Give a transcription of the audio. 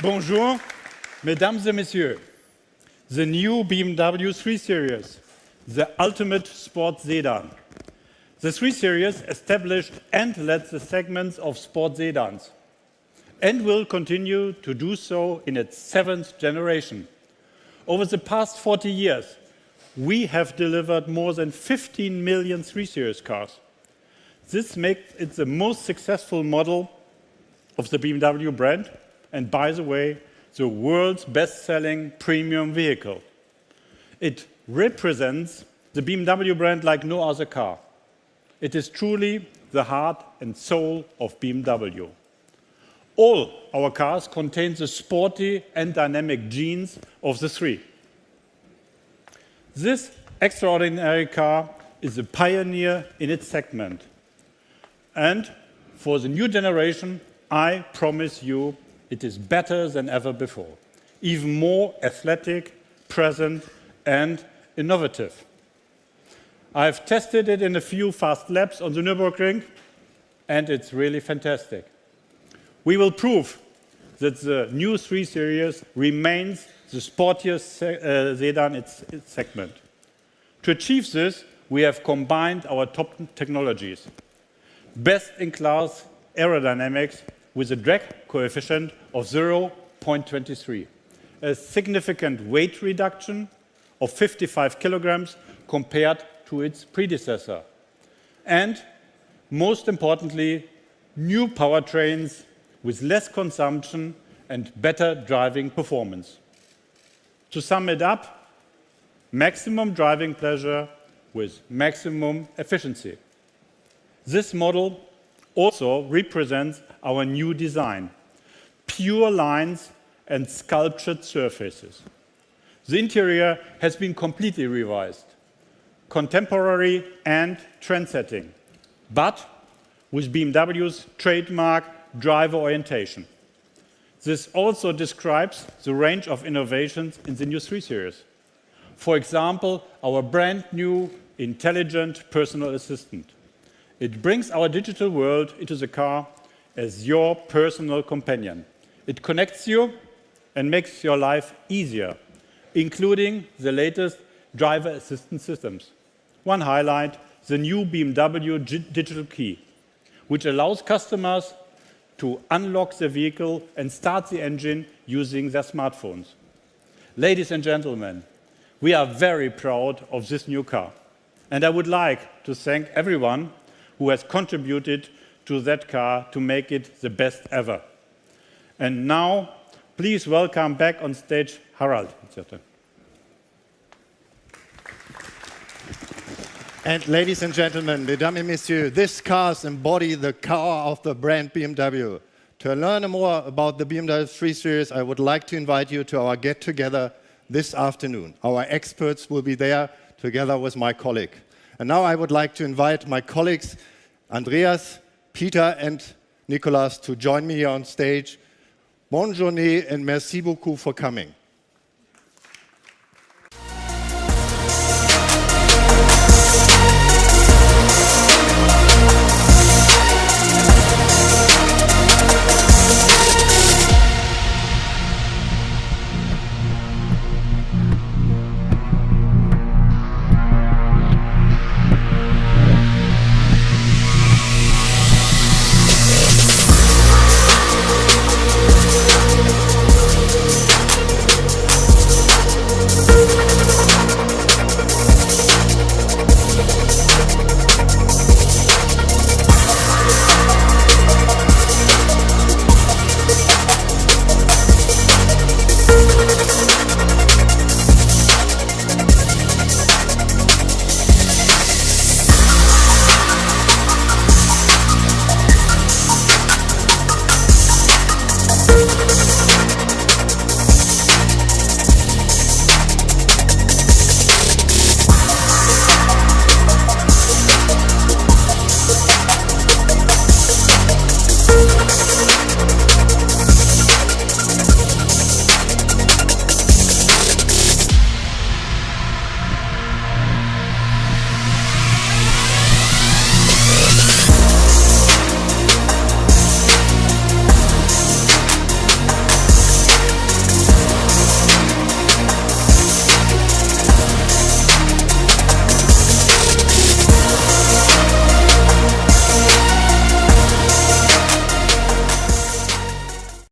Bonjour, mesdames et messieurs. The new BMW 3 Series, the ultimate sports sedan. The 3 Series established and led the segments of sport sedans and will continue to do so in its 7th generation. Over the past 40 years, we have delivered more than 15 million 3 Series cars. This makes it the most successful model of the BMW brand, and by the way, the world's best-selling premium vehicle. It represents the BMW brand like no other car. It is truly the heart and soul of BMW. All our cars contain the sporty and dynamic genes of the 3. This extraordinary car is a pioneer in its segment. And for the new generation, I promise you, it is better than ever before. Even more athletic, present, and innovative. I've tested it in a few fast laps on the Nürburgring, and it's really fantastic. We will prove that the new 3 Series remains the sportiest sedan in its segment. To achieve this, we have combined our top technologies. Best-in-class aerodynamics with a drag coefficient of 0.23, a significant weight reduction of 55 kilograms compared to its predecessor, and most importantly, new powertrains with less consumption and better driving performance. To sum it up, maximum driving pleasure with maximum efficiency. This model also represents our new design, pure lines and sculptured surfaces. The interior has been completely revised, contemporary and trendsetting, but with BMW's trademark driver orientation. This also describes the range of innovations in the new 3 Series. For example, our brand new intelligent personal assistant. It brings our digital world into the car as your personal companion. It connects you and makes your life easier, including the latest driver assistance systems. One highlight, the new BMW digital key, which allows customers to unlock the vehicle and start the engine using their smartphones. Ladies and gentlemen, we are very proud of this new car. And I would like to thank everyone who has contributed to that car to make it the best ever. And now, please welcome back on stage Harald. And ladies and gentlemen, mesdames et messieurs, this car embodies the car of the brand BMW. To learn more about the BMW 3 Series, I would like to invite you to our get-together this afternoon. Our experts will be there together with my colleague. And now I would like to invite my colleagues, Andreas, Peter, and Nicolas, to join me here on stage. Bonne journée and merci beaucoup for coming.